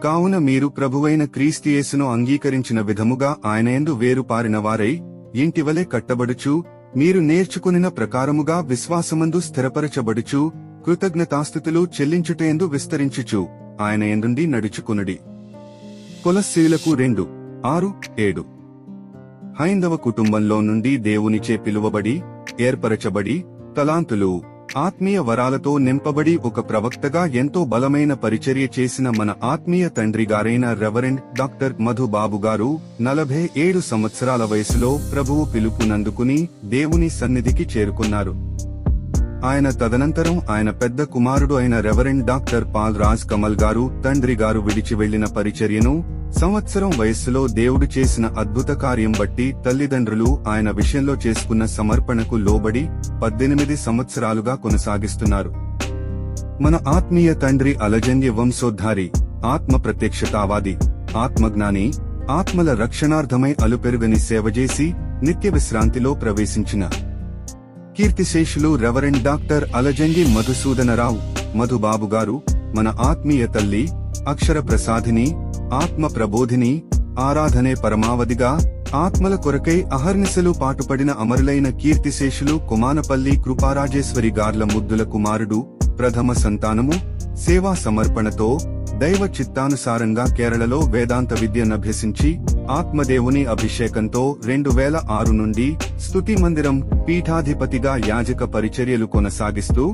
కావున మీరు ప్రభువైన క్రీస్తు యేసును అంగీకరించిన విధముగా ఆయనయందు వేరుపారిన వారై ఇంటివలె కట్టబడుచు మీరు నేర్చుకునిన ప్రకారముగా విశ్వాసమందు స్థిరపరచబడుచు కృతజ్ఞతాస్తుతులు చెల్లించుటయందు విస్తరించుచు ఆయనయందుండి నడుచుకునుడి. కొలస్సీయులకు 2:6-7. హైందవ కుటుంబంలో నుండి దేవునిచే పిలువబడి ఏర్పరచబడి తలాంతులు ఆత్మీయ వరాలతో నింపబడి ఒక ప్రవక్తగా ఎంతో బలమైన పరిచర్య చేసిన మన ఆత్మీయ తండ్రిగారైన రెవరెండ్ డాక్టర్ మధు బాబు గారు 47 సంవత్సరాల వయసులో ప్రభువు పిలుపునందుకుని దేవుని సన్నిధికి చేరుకున్నారు. ఆయన తదనంతరం ఆయన పెద్ద కుమారుడు అయిన reverend doctor Paul Raj Kamal గారు తండ్రి గారు విడిచి వెళ్లిన పరిచర్యను సంవత్సరం వయస్సులో దేవుడు చేసిన అద్భుత కార్యం బట్టి తల్లిదండ్రులు ఆయన విషయంలో చేసుకున్న సమర్పణకు లోబడి 18 సంవత్సరాలుగా కొనసాగిస్తున్నారు. మన ఆత్మీయ తండ్రి అలజన్య వంశోద్ధారి, ఆత్మ ప్రత్యక్షతావాది, ఆత్మజ్ఞాని, ఆత్మల రక్షణార్థమై అలుపెరుగని సేవజేసి నిత్య విశ్రాంతిలో ప్రవేశించిన కీర్తిశేషులు రెవరెండ్ డాక్టర్ అలజంగి మధుసూదనరావు మధుబాబు గారు మన ఆత్మీయ తల్లి, అక్షర ప్రసాదిని, ఆత్మ ప్రబోధిని, ఆరాధనే పరమావధిగా ఆత్మల కొరకై అహర్నిశలు పాటుపడిన అమరులైన కీర్తిశేషులు కుమానపల్లి కృపారాజేశ్వరి గార్ల ముద్దుల కుమారుడు, ప్రథమ సంతానము, సేవా సమర్పణతో దైవ చిత్తానుసారంగా కేరళలో వేదాంత విద్యనభ్యసించి ఆత్మదేవుని అభిషేకంతో 2006 నుండి స్తుతి మందిరం పీఠాధిపతిగా యాజక పరిచర్యలు కొనసాగిస్తూ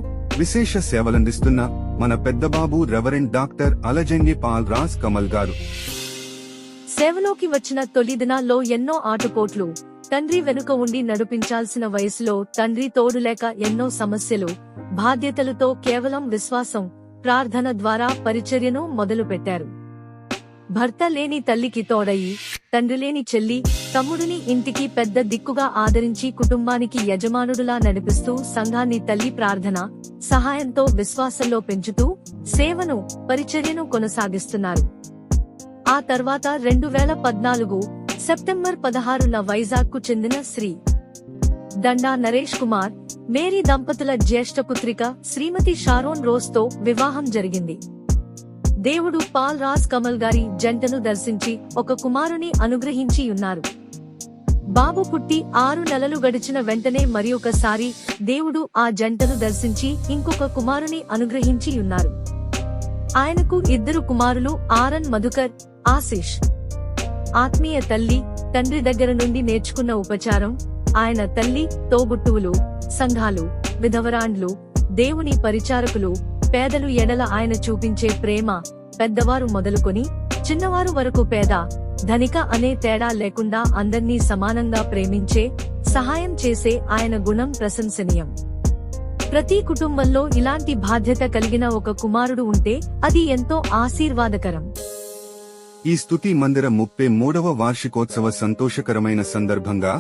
విశేష సేవలందిస్తున్న మన పెద్దబాబు రెవరెండ్ డాక్టర్ అలజంగి పాల్ రాజ్ కమల్ గారు సేవలోకి వచ్చిన తొలి దినాల్లో ఎన్నో ఆటుపోట్లు, తండ్రి వెనుక ఉండి నడిపించాల్సిన వయసులో తండ్రి తోడులేక ఎన్నో సమస్యలు, బాధ్యతలతో కేవలం విశ్వాసం, ప్రార్థన ద్వారా పరిచర్యను మొదలుపెట్టారు. భర్త లేని తల్లికి తోడయి, తండ్రి లేని చెల్లి, తమ్ముడిని ఇంటికి పెద్ద దిక్కుగా ఆదరించి కుటుంబానికి యజమానుడులా నడిపిస్తూ సంఘాన్ని తల్లి ప్రార్థన, సహాయంతో విశ్వాసంలో పెంచుతూ సేవను, పరిచర్యను కొనసాగిస్తున్నారు. ఆ తర్వాత 2014 సెప్టెంబర్ 16న వైజాగ్కు చెందిన శ్రీ దండా నరేష్ కుమార్, మేరీ దంపతుల జ్యేష్ఠ పుత్రిక శ్రీమతి షారోన్ రోజ్ తో వివాహం జరిగింది. దేవుడు పాల్ రాజ్ కమల్ గారి జంటను దర్శించి ఒక కుమారుని అనుగ్రహించి ఉన్నారు. బాబు పుట్టి 6 నెలలు గడిచిన వెంటనే మరియొకసారి దేవుడు ఆ జంటను దర్శించి ఇంకొక కుమారుని అనుగ్రహించి ఉన్నారు. ఆయనకు 2 కుమారులు ఆరన్ మధుకర్, ఆశిష్. ఆత్మీయ తల్లి, తండ్రి దగ్గర నుండి నేర్చుకున్న ఉపచారం, ఆయన తల్లి, తోబుట్టువులు, సంఘాలు, విధవరాండ్లు, దేవుని పరిచారకులు, పేదలు ఎడల ఆయన చూపించే ప్రేమ, పెద్దవారు మొదలుకొని చిన్నవారు వరకు పేద, ధనిక అనే తేడా లేకుండా అందర్నీ సమానంగా ప్రేమించే, సహాయం చేసే ఆయన గుణం ప్రశంసనీయం. ప్రతి కుటుంబంలో ఇలాంటి బాధ్యత కలిగిన ఒక కుమారుడు ఉంటే అది ఎంతో ఆశీర్వాదకరం. ఈ స్తుతి మందిర 33వ వార్షికోత్సవ సంతోషకరమైన సందర్భంగా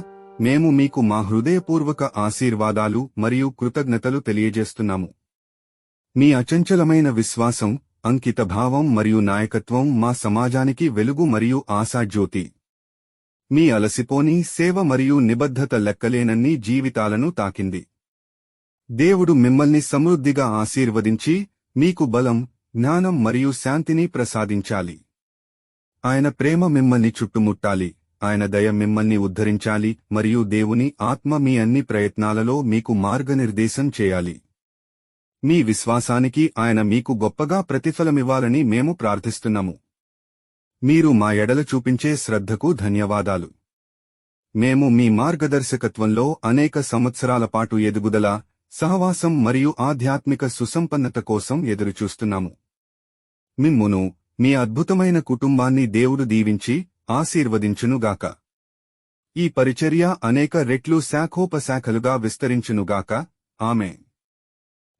మేము మీకు మా హృదయపూర్వక ఆశీర్వాదాలు మరియు కృతజ్ఞతలు తెలియజేస్తున్నాము. మీ అచంచలమైన విశ్వాసం, అంకితభావం మరియు నాయకత్వం మా సమాజానికి వెలుగు మరియు ఆశాజ్యోతి. మీ అలసిపోని సేవ మరియు నిబద్ధత లెక్కలేనన్ని జీవితాలను తాకింది. దేవుడు మిమ్మల్ని సమృద్ధిగా ఆశీర్వదించి మీకు బలం, జ్ఞానం మరియు శాంతిని ప్రసాదించాలి. ఆయన ప్రేమ మిమ్మల్ని చుట్టుముట్టాలి, ఆయన దయ మిమ్మల్ని ఉద్ధరించాలి మరియు దేవుని ఆత్మ మీ అన్ని ప్రయత్నాలలో మీకు మార్గనిర్దేశం చేయాలి. మీ విశ్వాసానికి ఆయన మీకు గొప్పగా ప్రతిఫలమివ్వాలని మేము ప్రార్థిస్తున్నాము. మీరు మా ఎడల చూపించే శ్రద్ధకు ధన్యవాదాలు. మేము మీ మార్గదర్శకత్వంలో అనేక సంవత్సరాల పాటు ఎదుగుదల, సహవాసం మరియు ఆధ్యాత్మిక సుసంపన్నత కోసం ఎదురుచూస్తున్నాము. మిమ్మును, మీ అద్భుతమైన కుటుంబాన్ని దేవుడు దీవించి ఆశీర్వదించునుగాక. ఈ పరిచర్య అనేక రెట్లు శాఖోపశాఖలుగా విస్తరించునుగాక. ఆమేన్.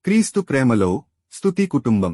క్రీస్తు ప్రేమలో స్తుతి కుటుంబం.